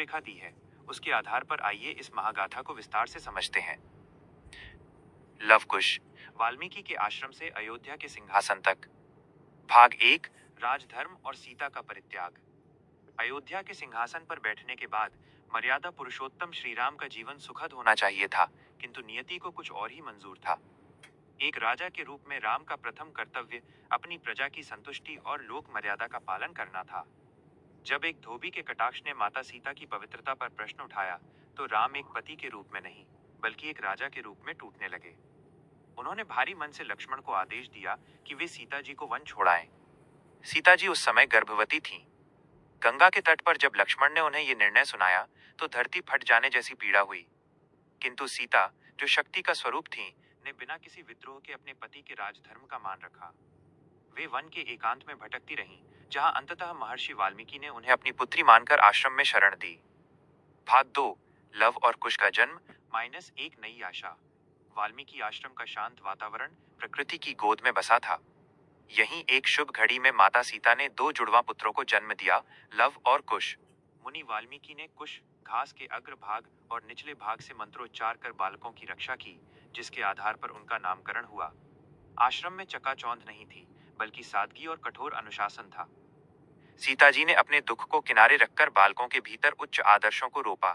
रूपरेखा दी है, उसके आधार पर आइए इस महागाथा को विस्तार से समझते हैं। लवकुश, वाल्मीकि के आश्रम से अयोध्या के सिंहासन तक। भाग 1, राजधर्म और सीता का परित्याग। अयोध्या के सिंहासन पर बैठने के बाद मर्यादा पुरुषोत्तम श्रीराम का जीवन सुखद होना चाहिए था, किंतु नियति को कुछ और ही मंजूर था। एक राजा के रूप में राम का प्रथम कर्तव्य अपनी प्रजा की संतुष्टि और लोक मर्यादा का पालन करना था। जब एक धोबी के कटाक्ष ने माता सीता की पवित्रता पर प्रश्न उठाया, तो राम एक पति के रूप में नहीं, बल्कि एक राजा के रूप में टूटने लगे। उन्होंने भारी मन से लक्ष्मण को आदेश दिया कि वे सीता जी को वन छोड़ाएं। सीता जी उस समय गर्भवती थीं। गंगा के तट पर जब लक्ष्मण ने उन्हें ये निर्णय सुनाया, तो धरती फट जाने जैसी पीड़ा हुई। किंतु सीता, जो शक्ति का स्वरूप थीं, ने बिना किसी विद्रोह के अपने पति के राजधर्म का मान रखा। वे वन के एकांत में भटकती रहीं, जहां अंततः महर्षि वाल्मीकि ने उन्हें अपनी पुत्री मानकर आश्रम में शरण दी। भाग 2, लव और कुश का जन्म - एक नई आशा। वाल्मीकि आश्रम का शांत वातावरण प्रकृति की गोद में बसा था। यहीं एक शुभ घड़ी में माता सीता ने 2 जुड़वा पुत्रों को जन्म दिया, लव और कुश। मुनि वाल्मीकि ने कुश घास के अग्र भाग और निचले भाग से मंत्रोच्चार कर बालकों की रक्षा की, जिसके आधार पर उनका नामकरण हुआ। आश्रम में चकाचौंध नहीं थी, बल्कि सादगी और कठोर अनुशासन था। सीता जी ने अपने दुख को किनारे रखकर बालकों के भीतर उच्च आदर्शों को रोपा।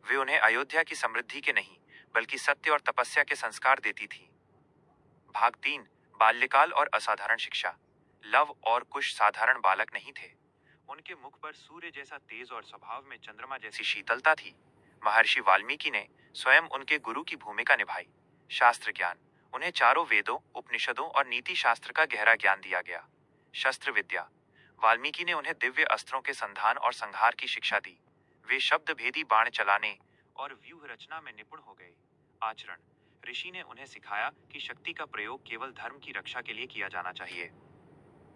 वे उन्हें अयोध्या की समृद्धि के नहीं, बल्कि सत्य और तपस्या के संस्कार देती थी। भाग 3, बाल्यकाल और असाधारण शिक्षा। लव और कुश साधारण बालक नहीं थे। उनके मुख पर सूर्य जैसा तेज और स्वभाव में चंद्रमा जैसी शीतलता थी। महर्षि वाल्मीकि ने स्वयं उनके गुरु की भूमिका निभाई। शास्त्र ज्ञान, उन्हें चारों वेदों, उपनिषदों और नीति शास्त्र का गहरा ज्ञान दिया गया। शस्त्र विद्या, वाल्मीकि ने उन्हें दिव्य अस्त्रों के संधान और संहार की शिक्षा दी। वे शब्द भेदी बाण चलाने और व्यूह रचना में निपुण हो गए। आचरण, ऋषि ने उन्हें सिखाया कि शक्ति का प्रयोग केवल धर्म की रक्षा के लिए किया जाना चाहिए।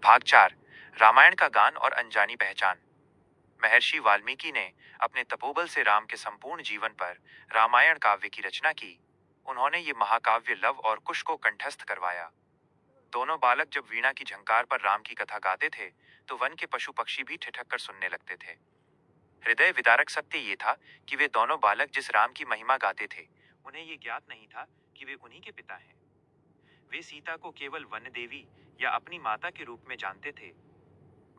भाग 4, रामायण का गान और अनजानी पहचान। महर्षि वाल्मीकि ने अपने तपोबल से राम के संपूर्ण जीवन पर रामायण काव्य की रचना की। उन्होंने ये महाकाव्य लव और कुश को कंठस्थ करवाया। दोनों बालक जब वीणा की झंकार पर राम की कथा गाते थे, तो वन के पशु पक्षी भी ठिठक कर सुनने लगते थे। हृदय विदारक सत्य ये था कि वे दोनों बालक जिस राम की महिमा गाते थे, उन्हें ये ज्ञात नहीं था कि वे उन्हीं के पिता हैं। वे सीता को केवल वन देवी या अपनी माता के रूप में जानते थे।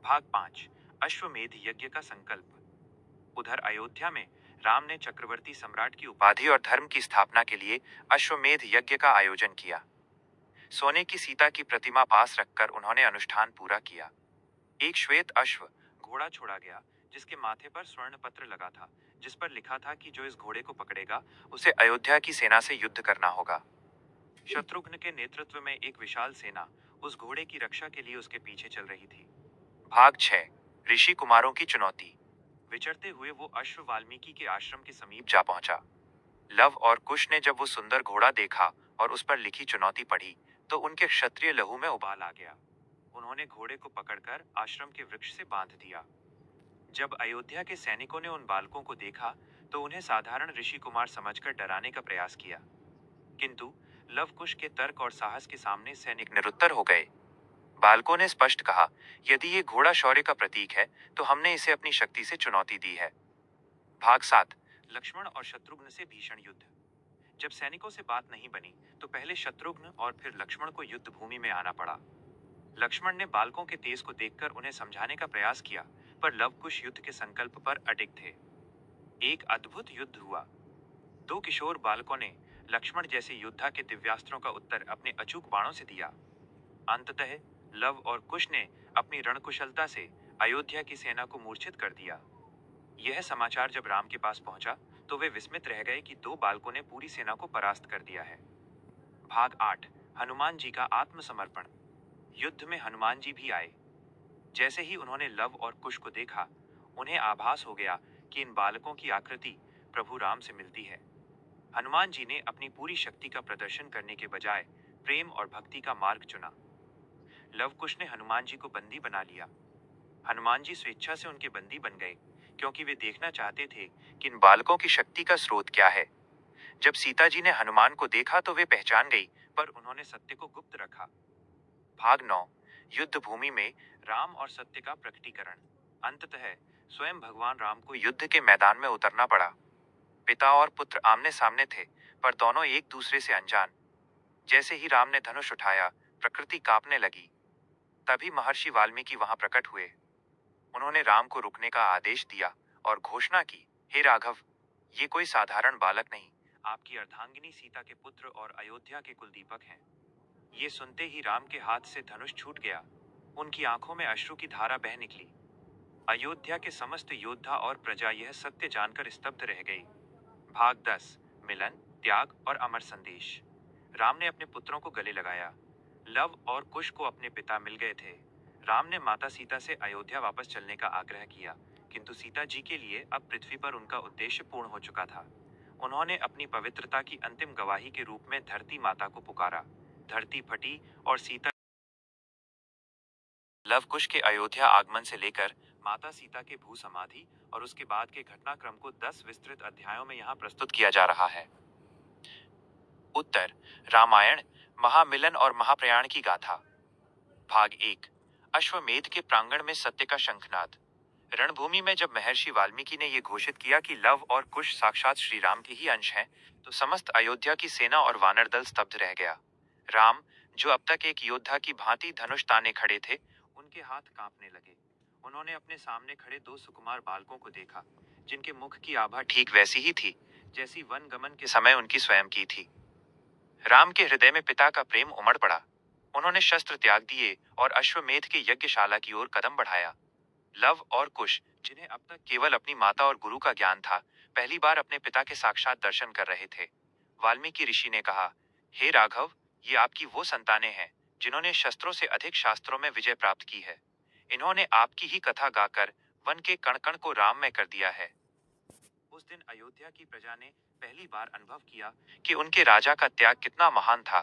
भाग 5, अश्वमेध यज्ञ का संकल्प। उधर अयोध्या में राम ने चक्रवर्ती सम्राट की उपाधि और धर्म की स्थापना के लिए अश्वमेध यज्ञ का आयोजन किया। सोने की सीता की प्रतिमा पास रखकर उन्होंने अनुष्ठान पूरा किया। एक श्वेत अश्व घोड़ा छोड़ा गया, जिसके माथे पर स्वर्ण पत्र लगा था, जिस पर लिखा था कि जो इस घोड़े को पकड़ेगा, उसे अयोध्या की सेना से युद्ध करना होगा। शत्रुघ्न के नेतृत्व में एक विशाल सेना उस घोड़े की रक्षा के लिए उसके पीछे चल रही थी। भाग 6, ऋषि कुमारों की चुनौती। विचरते हुए वो अश्व वाल्मीकि के आश्रम के समीप जा पहुंचा। लव और कुश ने जब वो सुंदर घोड़ा देखा और उस पर लिखी चुनौती पढ़ी, तो उनके क्षत्रिय लहू में उबाल आ गया। उन्होंने घोड़े को पकड़कर आश्रम के वृक्ष से बांध दिया। जब अयोध्या के सैनिकों ने उन बालकों को देखा, तो उन्हें साधारण ऋषि कुमार समझकर डराने का प्रयास किया। किंतु लव कुश के तर्क और साहस के सामने सैनिक निरुत्तर हो गए। बालकों ने स्पष्ट कहा, यदि ये घोड़ा शौर्य का प्रतीक है, तो हमने इसे अपनी शक्ति से चुनौती दी है। भाग 7, लक्ष्मण और शत्रुघ्न से भीषण युद्ध। जब सैनिकों से बात नहीं बनी, तो पहले शत्रुघ्न और फिर लक्ष्मण को युद्ध भूमि में आना पड़ा। लक्ष्मण ने बालकों के तेज को देखकर उन्हें समझाने का प्रयास किया, पर लव कुश युद्ध के संकल्प पर अडिग थे। एक अद्भुत युद्ध हुआ। 2 किशोर बालकों ने लक्ष्मण जैसे योद्धा के दिव्यास्त्रों का उत्तर अपने अचूक बाणों से दिया। अंततः लव और कुश ने अपनी रणकुशलता से अयोध्या की सेना को मूर्छित कर दिया। यह समाचार जब राम के पास पहुंचा, तो वे विस्मित रह गए कि 2 बालकों ने पूरी सेना को परास्त कर दिया है। भाग 8, हनुमान जी का आत्मसमर्पण। युद्ध में हनुमान जी भी आए। जैसे ही उन्होंने लव और कुश को देखा, उन्हें आभास हो गया कि इन बालकों की आकृति प्रभु राम से मिलती है। हनुमान जी ने अपनी पूरी शक्ति का प्रदर्शन करने के बजाय प्रेम और भक्ति का मार्ग चुना। लव कुश ने हनुमान जी को बंदी बना लिया। हनुमान जी स्वेच्छा से उनके बंदी बन गए, क्योंकि वे देखना चाहते थे कि इन बालकों की शक्ति का स्रोत क्या है। जब सीता जी ने हनुमान को देखा, तो वे पहचान गई, पर उन्होंने सत्य को गुप्त रखा। भाग 9, युद्ध भूमि में राम और सत्य का प्रकटीकरण। अंततः स्वयं भगवान राम को युद्ध के मैदान में उतरना पड़ा। पिता और पुत्र आमने सामने थे, पर दोनों एक दूसरे से अनजान। जैसे ही राम ने धनुष उठाया, प्रकृति कांपने लगी। तभी महर्षि वाल्मीकि वहां प्रकट हुए। उन्होंने राम को रुकने का आदेश दिया और घोषणा की, हे राघव, ये कोई साधारण बालक नहीं, आपकी अर्धांगिनी सीता के पुत्र और अयोध्या के कुलदीपक हैं। ये सुनते ही राम के हाथ से धनुष छूट गया। उनकी आंखों में अश्रु की धारा बह निकली। अयोध्या के समस्त योद्धा और प्रजा यह सत्य जानकर स्तब्ध रह गई। भाग 10। मिलन, त्याग और अमर संदेश। राम ने अपने पुत्रों को गले लगाया। लव और कुश को अपने पिता मिल गए थे। राम ने माता सीता से अयोध्या वापस चलने का आग्रह किया, किंतु सीता जी के लिए अब पृथ्वी पर उनका उद्देश्य पूर्ण हो चुका था। उन्होंने अपनी पवित्रता की अंतिम गवाही के रूप में धरती माता को पुकारा। धरती फटी और सीता लव कुश के अयोध्या आगमन से लेकर माता सीता के भू समाधि और उसके बाद के घटनाक्रम को 10 विस्तृत अध्यायों में यहाँ प्रस्तुत किया जा रहा है। उत्तर, रामायण, महामिलन और महाप्रयाण की गाथा। भाग 1। अश्वमेध के प्रांगण में सत्य का शंखनाद। रणभूमि में जब महर्षि वाल्मीकि ने यह घोषित किया कि लव और कुश साक्षात श्री राम के ही अंश हैं, तो समस्त अयोध्या की सेना और वानर दल स्तब्ध रह गया। राम, जो अब तक एक योद्धा की भांति धनुष ताने खड़े थे, उनके हाथ कांपने लगे। उन्होंने अपने सामने खड़े 2 सुकुमार बालकों को देखा, जिनके मुख की आभा ठीक वैसी ही थी जैसी वन गमन के समय उनकी स्वयं की थी। राम के हृदय में पिता का प्रेम उमड़ पड़ा। उन्होंने शस्त्र त्याग दिए और अश्वमेध के यज्ञशाला की ओर कदम बढ़ाया। लव और कुश, जिन्हें अब तक केवल अपनी माता और गुरु का ज्ञान था, पहली बार अपने पिता के साक्षात दर्शन कर रहे थे। वाल्मीकि ऋषि ने कहा, हे राघव, ये आपकी वो संतानें हैं जिन्होंने शस्त्रों से अधिक शास्त्रों में विजय प्राप्त की है। इन्होंने आपकी ही कथा गाकर वन के कण कण को राममय कर दिया है। उस दिन अयोध्या की प्रजा ने पहली बार अनुभव किया कि उनके राजा का त्याग कितना महान था।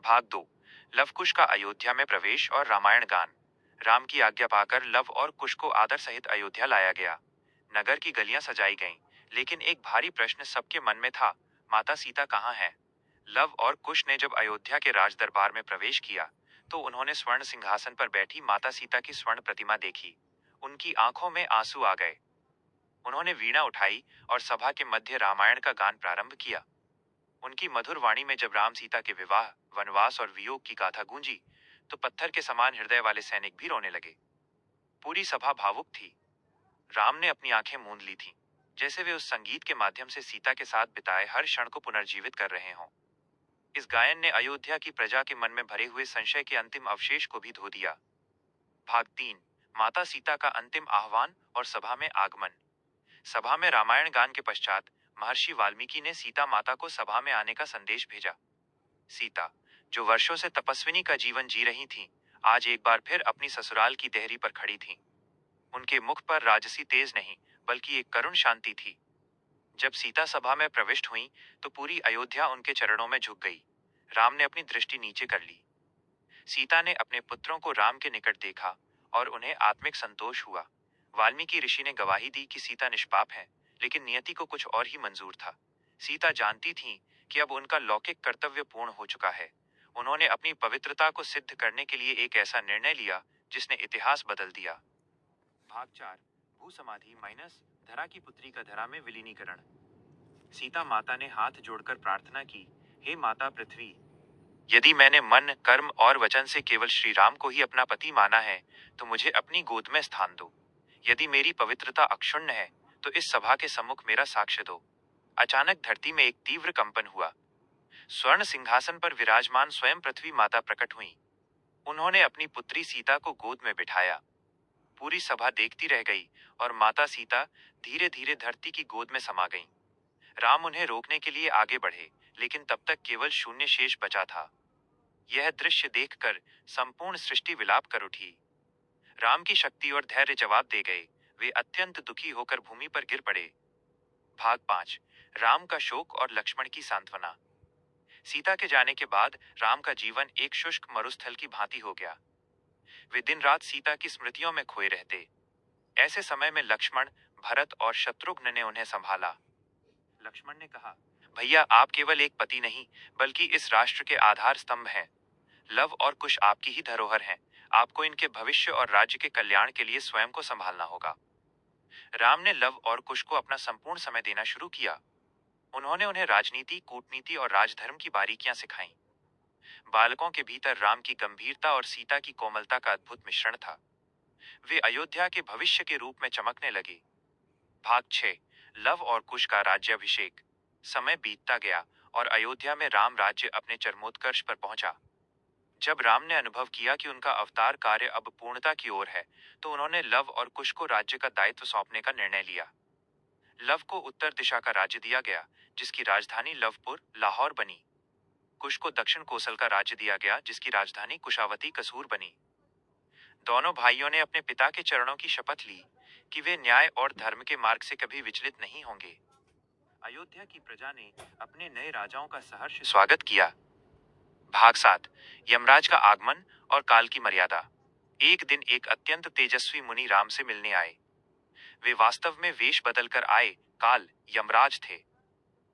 भाग 2। लव-कुश का अयोध्या में प्रवेश और रामायण गान। राम की आज्ञा पाकर लव और कुश को आदर सहित अयोध्या लाया गया। नगर की गलियां सजाई गईं, लेकिन एक भारी प्रश्न सबके मन में था, माता सीता कहाँ है? लव और कुश ने जब अयोध्या के राज दरबार में प्रवेश किया, तो उन्होंने स्वर्ण सिंहासन पर बैठी माता सीता की स्वर्ण प्रतिमा देखी। उनकी आंखों में आंसू आ गए। उन्होंने वीणा उठाई और सभा के मध्य रामायण का गान प्रारंभ किया। उनकी मधुर वाणी में जब राम सीता के विवाह, वनवास और वियोग की गाथा गूंजी, तो पत्थर के समान हृदय वाले सैनिक भी रोने लगे। पूरी सभा भावुक थी। राम ने अपनी आंखें मूंद ली थीं, जैसे वे उस संगीत के माध्यम से सीता के साथ बिताए हर क्षण को पुनर्जीवित कर रहे हों। इस गायन ने अयोध्या की प्रजा के मन में भरे हुए संशय के अंतिम अवशेष को भी धो दिया। भाग 3। माता सीता का अंतिम आह्वान और सभा में आगमन। सभा में रामायण गान के पश्चात महर्षि वाल्मीकि ने सीता माता को सभा में आने का संदेश भेजा। सीता, जो वर्षों से तपस्विनी का जीवन जी रही थीं, आज एक बार फिर अपनी ससुराल की देहरी पर खड़ी थीं। उनके मुख पर राजसी तेज नहीं, बल्कि एक करुण शांति थी। जब सीता सभा में प्रविष्ट हुई, तो पूरी अयोध्या उनके चरणों में झुक गई। राम ने अपनी दृष्टि नीचे कर ली। सीता ने अपने पुत्रों को राम के निकट देखा और उन्हें आत्मिक संतोष हुआ। वाल्मीकि ऋषि ने गवाही दी कि सीता निष्पाप है, लेकिन नियति को कुछ और ही मंजूर था। सीता जानती थी कि अब उनका लौकिक कर्तव्य पूर्ण हो चुका है। उन्होंने अपनी पवित्रता को सिद्ध करने के लिए एक ऐसा निर्णय लिया जिसने इतिहास बदल दिया। भाग 4। भू समाधि माइनस धरा की पुत्री का धरा में विलीनीकरण। सीता माता ने हाथ जोड़कर प्रार्थना की, हे माता पृथ्वी, यदि मैंने मन, कर्म और वचन से केवल श्री राम को ही अपना पति माना है, तो मुझे अपनी गोद में स्थान दो। यदि मेरी पवित्रता अक्षुण्ण है, तो इस सभा के सम्मुख मेरा साक्ष्य दो। अचानक धरती में एक तीव्र कंपन हुआ। स्वर्ण सिंहासन पर विराजमान स्वयं पृथ्वी माता प्रकट हुई। उन्होंने अपनी पुत्री सीता को गोद में बिठाया। पूरी सभा देखती रह गई और माता सीता धीरे धीरे धरती की गोद में समा गईं। राम उन्हें रोकने के लिए आगे बढ़े, लेकिन तब तक केवल शून्य शेष बचा था। यह दृश्य देखकर संपूर्ण सृष्टि विलाप कर उठी। राम की शक्ति और धैर्य जवाब दे गए। वे अत्यंत दुखी होकर भूमि पर गिर पड़े। भाग 5। राम का शोक और लक्ष्मण की सांत्वना। सीता के जाने के बाद राम का जीवन एक शुष्क मरुस्थल की भांति हो गया। वे दिन रात सीता की स्मृतियों में खोए रहते। ऐसे समय में लक्ष्मण, भरत और शत्रुघ्न ने उन्हें संभाला। लक्ष्मण ने कहा, भैया, आप केवल एक पति नहीं, बल्कि इस राष्ट्र के आधार स्तंभ हैं। लव और कुश आपकी ही धरोहर हैं। आपको इनके भविष्य और राज्य के कल्याण के लिए स्वयं को संभालना होगा। राम ने लव और कुश को अपना संपूर्ण समय देना शुरू किया। उन्होंने उन्हें राजनीति, कूटनीति और राजधर्म की बारीकियां सिखाईं। बालकों के भीतर राम की गंभीरता और सीता की कोमलता का अद्भुत मिश्रण था। वे अयोध्या के भविष्य के रूप में चमकने लगे। भाग 6। लव और कुश का राज्याभिषेक। समय बीतता गया और अयोध्या में राम राज्य अपने चरमोत्कर्ष पर पहुंचा। जब राम ने अनुभव किया कि उनका अवतार कार्य अब पूर्णता की ओर है, तो उन्होंने लव और कुश को राज्य का दायित्व सौंपने का निर्णय लिया। लव को उत्तर दिशा का राज्य दिया गया, जिसकी राजधानी लवपुर लाहौर बनी। कुश को दक्षिण कोसल का राज्य दिया गया, जिसकी राजधानी कुशावती कसूर बनी। दोनों भाइयों ने अपने पिता के चरणों की शपथ ली कि वे न्याय और धर्म के मार्ग से कभी विचलित नहीं होंगे। अयोध्या की प्रजा ने अपने नए राजाओं का सहर्ष स्वागत किया। भाग 7। यमराज का आगमन और काल की मर्यादा। एक दिन एक अत्यंत तेजस्वी मुनि राम से मिलने आए। वे वास्तव में वेश बदलकर आए काल यमराज थे।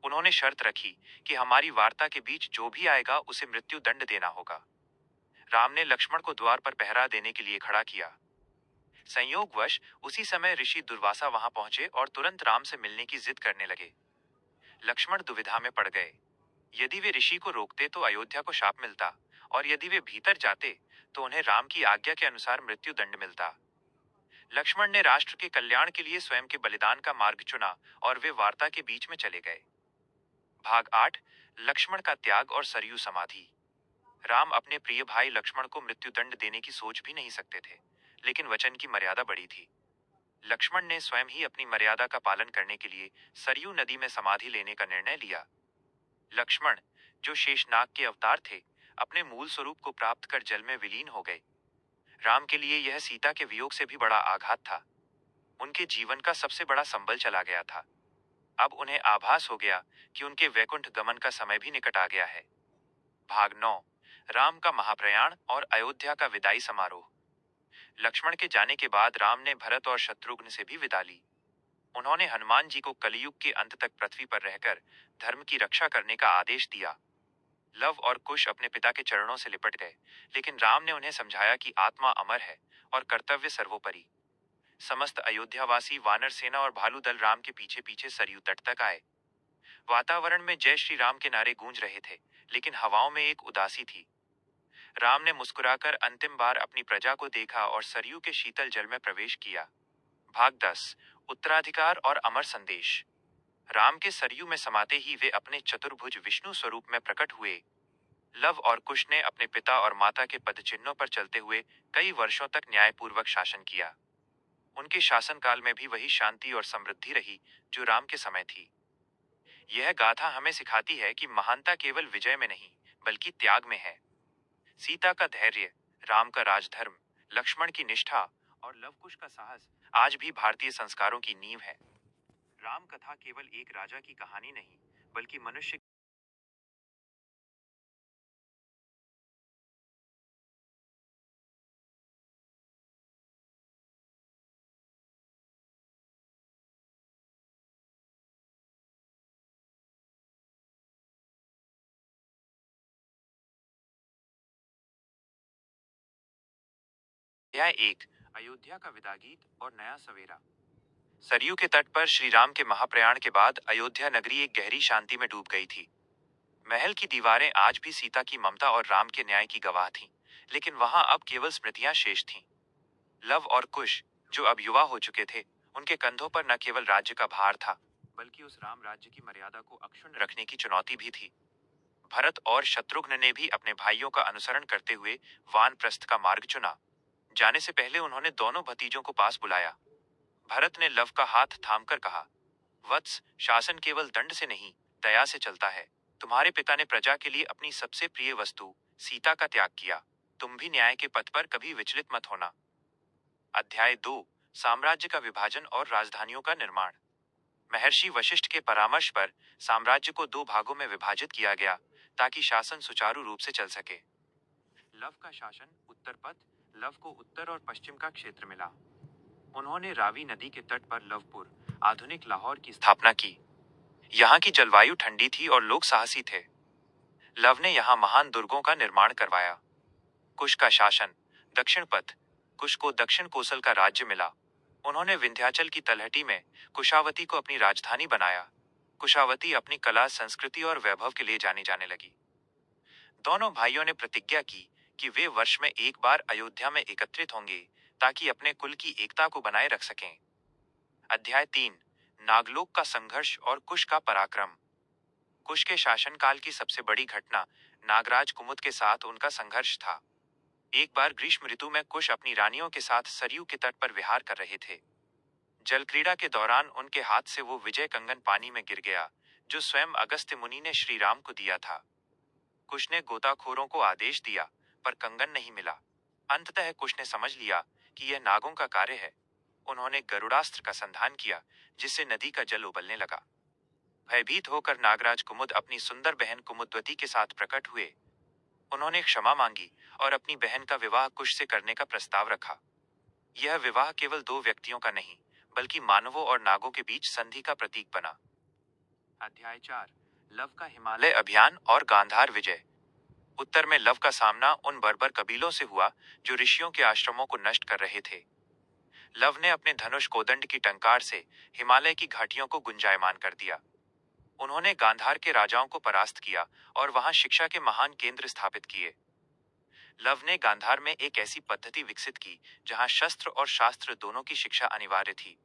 उन्होंने शर्त रखी कि हमारी वार्ता के बीच जो भी आएगा उसे मृत्यु दंड देना होगा। राम ने लक्ष्मण को द्वार पर पहरा देने के लिए खड़ा किया। संयोगवश उसी समय ऋषि दुर्वासा वहां पहुंचे और तुरंत राम से मिलने की जिद करने लगे। लक्ष्मण दुविधा में पड़ गए। यदि वे ऋषि को रोकते तो अयोध्या को शाप मिलता, और यदि वे भीतर जाते तो उन्हें राम की आज्ञा के अनुसार मृत्यु दंड मिलता। लक्ष्मण ने राष्ट्र के कल्याण के लिए स्वयं के बलिदान का मार्ग चुना और वे वार्ता के बीच में चले गए। भाग 8। लक्ष्मण का त्याग और सरयू समाधि। राम अपने प्रिय भाई लक्ष्मण को मृत्युदंड देने की सोच भी नहीं सकते थे, लेकिन वचन की मर्यादा बड़ी थी। लक्ष्मण ने स्वयं ही अपनी मर्यादा का पालन करने के लिए सरयू नदी में समाधि लेने का निर्णय लिया। लक्ष्मण, जो शेषनाग के अवतार थे, अपने मूल स्वरूप को प्राप्त कर जल में विलीन हो गए। राम के लिए यह सीता के वियोग से भी बड़ा आघात था। उनके जीवन का सबसे बड़ा संबल चला गया था। अब उन्हें आभास हो गया कि उनके वैकुंठ गमन का समय भी निकट आ गया है। भाग 9। राम का महाप्रयाण और अयोध्या का विदाई समारोह। लक्ष्मण के जाने के बाद राम ने भरत और शत्रुघ्न से भी विदा ली। उन्होंने हनुमान जी को कलयुग के अंत तक पृथ्वी पर रहकर धर्म की रक्षा करने का आदेश दिया। लव और कुश अपने पिता के चरणों से लिपट गए, लेकिन राम ने उन्हें समझाया कि आत्मा अमर है और कर्तव्य सर्वोपरि। समस्त अयोध्यावासी, वानर सेना और भालू दल राम के पीछे पीछे सरयू तट तक आए। वातावरण में जय श्री राम के नारे गूंज रहे थे, लेकिन हवाओं में एक उदासी थी। राम ने मुस्कुराकर अंतिम बार अपनी प्रजा को देखा और सरयू के शीतल जल में प्रवेश किया। भाग 10। उत्तराधिकार और अमर संदेश। राम के सरयू में समाते ही वे अपने चतुर्भुज विष्णु स्वरूप में प्रकट हुए। लव और कुश ने अपने पिता और माता के पदचिन्हों पर चलते हुए कई वर्षों तक न्यायपूर्वक शासन किया। उनके शासनकाल में भी वही शांति और समृद्धि रही जो राम के समय थी। यह गाथा हमें सिखाती है कि महानता केवल विजय में नहीं, बल्कि त्याग में है। सीता का धैर्य, राम का राजधर्म, लक्ष्मण की निष्ठा और लवकुश का साहस आज भी भारतीय संस्कारों की नींव है। राम कथा केवल एक राजा की कहानी नहीं, बल्कि मनुष्य अध्याय 1। अयोध्या का विदा गीत और नया सवेरा। सरयू के तट पर श्री राम के महाप्रयाण के बाद अयोध्या नगरी एक गहरी शांति में डूब गई थी। महल की दीवारें आज भी सीता की ममता और राम के न्याय की गवाह थीं, लेकिन वहां अब केवल स्मृतियां शेष थीं। लव और कुश, जो अब युवा हो चुके थे, उनके कंधों पर न केवल राज्य का भार था, बल्कि उस राम राज्य की मर्यादा को अक्षुण्ण रखने की चुनौती भी थी। भरत और शत्रुघ्न ने भी अपने भाइयों का अनुसरण करते हुए वानप्रस्थ का मार्ग चुना। जाने से पहले उन्होंने दोनों भतीजों को पास बुलाया। भरत ने लव का हाथ थामकर कहा, वत्स, शासन केवल दंड से नहीं, दया से चलता है। तुम्हारे पिता ने प्रजा के लिए अपनी सबसे प्रिय वस्तु सीता का त्याग किया। तुम भी न्याय के पथ पर कभी विचलित मत होना। अध्याय 2। साम्राज्य का विभाजन और राजधानियों का निर्माण। महर्षि वशिष्ठ के परामर्श पर साम्राज्य को दो भागों में विभाजित किया गया, ताकि शासन सुचारू रूप से चल सके। लव का शासन उत्तर पथ। लव को उत्तर और पश्चिम का क्षेत्र मिला। उन्होंने रावी नदी के तट पर लवपुर, आधुनिक लाहौर की स्थापना की। यहाँ की जलवायु ठंडी थी और लोग साहसी थे। लव ने यहाँ महान दुर्गों का निर्माण करवाया। कुश का शासन दक्षिण पथ। कुश को दक्षिण कोसल का राज्य मिला। उन्होंने विंध्याचल की तलहटी में कुशावती को अपनी राजधानी बनाया। कुशावती अपनी कला, संस्कृति और वैभव के लिए जानी जाने लगी। दोनों भाइयों ने प्रतिज्ञा की कि वे वर्ष में एक बार अयोध्या में एकत्रित होंगे ताकि अपने कुल की एकता को बनाए रख सकें। अध्याय 3, नागलोक का संघर्ष और कुश का पराक्रम। कुश के शासनकाल की सबसे बड़ी घटना नागराज कुमुद के साथ उनका संघर्ष था। एक बार ग्रीष्म ऋतु में कुश अपनी रानियों के साथ सरयू के तट पर विहार कर रहे थे। जल क्रीड़ा के दौरान उनके हाथ से वो विजय कंगन पानी में गिर गया, जो स्वयं अगस्त्य मुनि ने श्री राम को दिया था। कुश ने गोताखोरों को आदेश दिया, पर कंगन नहीं मिला। अंततः कुश ने समझ लिया कि यह नागों का कार्य है। उन्होंने गरुड़ास्त्र का संधान किया, जिससे नदी का जल उबलने लगा। भयभीत होकर नागराज कुमुद अपनी सुंदर बहन कुमुद्वती के साथ प्रकट हुए। उन्होंने क्षमा मांगी और अपनी बहन का विवाह कुश से करने का प्रस्ताव रखा। यह विवाह केवल दो व्यक्तियों का नहीं, बल्कि मानवों और नागों के बीच संधि का प्रतीक बना। अध्याय 4, लव का हिमालय अभियान और गांधार विजय। उत्तर में लव का सामना उन बर्बर कबीलों से हुआ जो ऋषियों के आश्रमों को नष्ट कर रहे थे। लव ने अपने धनुष कोदंड की टंकार से हिमालय की घाटियों को गुंजायमान कर दिया। उन्होंने गांधार के राजाओं को परास्त किया और वहां शिक्षा के महान केंद्र स्थापित किए। लव ने गांधार में एक ऐसी पद्धति विकसित की जहां शस्त्र और शास्त्र दोनों की शिक्षा अनिवार्य थी।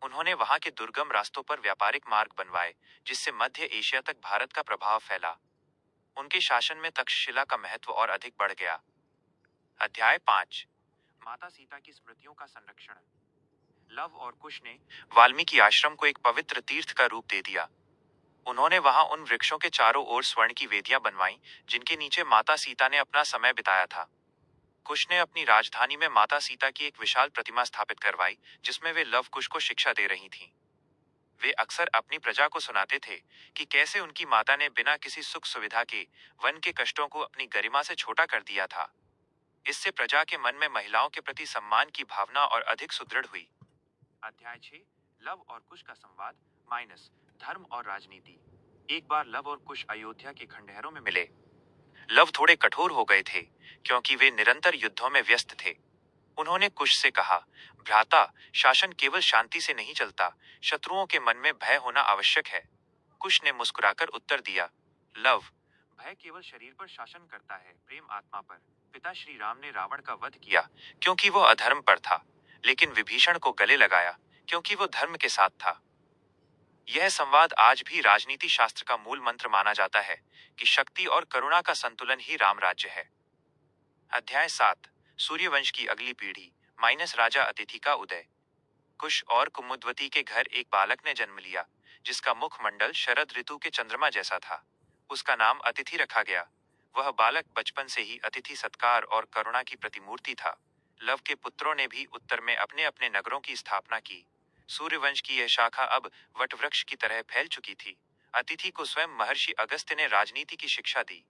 उन्होंने वहां के दुर्गम रास्तों पर व्यापारिक मार्ग बनवाए, जिससे मध्य एशिया तक भारत का प्रभाव फैला। उनके शासन में तक्षशिला का महत्व और अधिक बढ़ गया। अध्याय 5, माता सीता की स्मृतियों का संरक्षण। लव और कुश ने वाल्मीकि आश्रम को एक पवित्र तीर्थ का रूप दे दिया। उन्होंने वहां उन वृक्षों के चारों ओर स्वर्ण की वेदियां बनवाईं, जिनके नीचे माता सीता ने अपना समय बिताया था। कुश ने अपनी राजधानी में माता सीता की एक विशाल प्रतिमा स्थापित करवाई, जिसमें वे लव कुश को शिक्षा दे रही थीं। वे अक्सर अपनी प्रजा को सुनाते थे कि कैसे उनकी माता ने बिना किसी सुख सुविधा के वन के कष्टों को अपनी गरिमा से छोटा कर दिया था। इससे प्रजा के मन में महिलाओं के प्रति सम्मान की भावना और अधिक सुदृढ़ हुई। अध्याय 6, लव और कुश का संवाद माइनस धर्म और राजनीति। एक बार लव और कुश अयोध्या के खंडहरों में मिले। लव थोड़े कठोर हो गए थे, क्योंकि वे निरंतर युद्धों में व्यस्त थे। उन्होंने कुश से कहा, भ्राता, शासन केवल शांति से नहीं चलता, शत्रुओं के मन में भय होना आवश्यक है। कुश ने मुस्कुराकर उत्तर दिया, लव, भय केवल शरीर पर शासन करता है, प्रेम आत्मा पर। पिता श्री राम ने रावण का वध किया क्योंकि वो अधर्म पर था, लेकिन विभीषण को गले लगाया क्योंकि वो धर्म के साथ था। यह संवाद आज भी राजनीति शास्त्र का मूल मंत्र माना जाता है कि शक्ति और करुणा का संतुलन ही राम राज्य है। अध्याय 7, सूर्यवंश की अगली पीढ़ी माइनस राजा अतिथि का उदय। कुश और कुमुद्वती के घर एक बालक ने जन्म लिया, जिसका मुखमंडल शरद ऋतु के चंद्रमा जैसा था। उसका नाम अतिथि रखा गया। वह बालक बचपन से ही अतिथि सत्कार और करुणा की प्रतिमूर्ति था। लव के पुत्रों ने भी उत्तर में अपने अपने नगरों की स्थापना की। सूर्यवंश की यह शाखा अब वटवृक्ष की तरह फैल चुकी थी। अतिथि को स्वयं महर्षि अगस्त्य ने राजनीति की शिक्षा दी।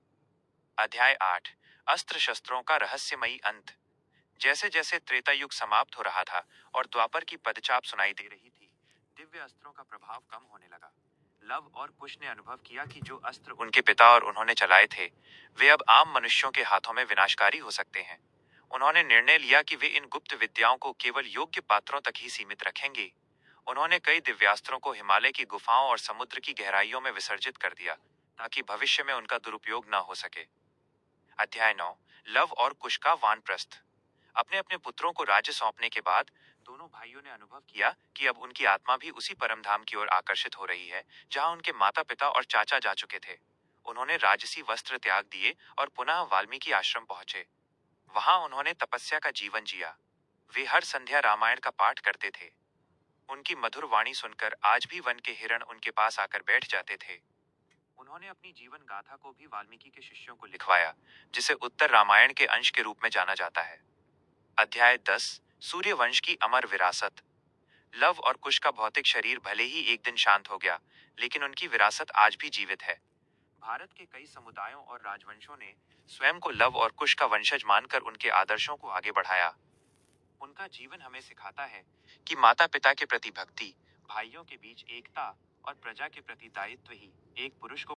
अध्याय 8, अस्त्र शस्त्रों का रहस्यमयी अंत। जैसे जैसे त्रेता युग समाप्त हो रहा था और द्वापर की पदचाप सुनाई दे रही थी, दिव्य अस्त्रों का प्रभाव कम होने लगा। लव और कुश ने अनुभव किया कि जो अस्त्र उनके पिता और उन्होंने चलाए थे, वे अब आम मनुष्यों के हाथों में विनाशकारी हो सकते हैं। उन्होंने निर्णय लिया कि वे इन गुप्त विद्याओं को केवल योग्य पात्रों तक ही सीमित रखेंगे। उन्होंने कई दिव्यास्त्रों को हिमालय की गुफाओं और समुद्र की गहराइयों में विसर्जित कर दिया, ताकि भविष्य में उनका दुरुपयोग न हो सके। अध्याय 9, लव और कुश का वानप्रस्थ। अपने अपने पुत्रों को राज्य सौंपने के बाद दोनों भाइयों ने अनुभव किया कि अब उनकी आत्मा भी उसी परम धाम की ओर आकर्षित हो रही है, जहां उनके माता पिता और चाचा जा चुके थे। उन्होंने राजसी वस्त्र त्याग दिए और पुनः वाल्मीकि आश्रम पहुंचे। वहां उन्होंने तपस्या का जीवन जिया। वे हर संध्या रामायण का पाठ करते थे। उनकी मधुर वाणी सुनकर आज भी वन के हिरण उनके पास आकर बैठ जाते थे। उन्होंने अपनी जीवन गाथा को भी वाल्मीकि के शिष्यों को लिखवाया, जिसे उत्तर रामायण के अंश के रूप में जाना जाता है। अध्याय 10, सूर्यवंश की अमर विरासत। लव और कुश का भौतिक शरीर भले ही एक दिन शांत हो गया, लेकिन उनकी विरासत आज भी जीवित है। भारत के कई समुदायों और राजवंशों ने स्वयं को लव और कुश का वंशज मानकर उनके आदर्शों को आगे बढ़ाया। उनका जीवन हमें सिखाता है कि माता पिता के प्रति भक्ति, भाइयों के बीच एकता और प्रजा के प्रति दायित्व ही एक पुरुष को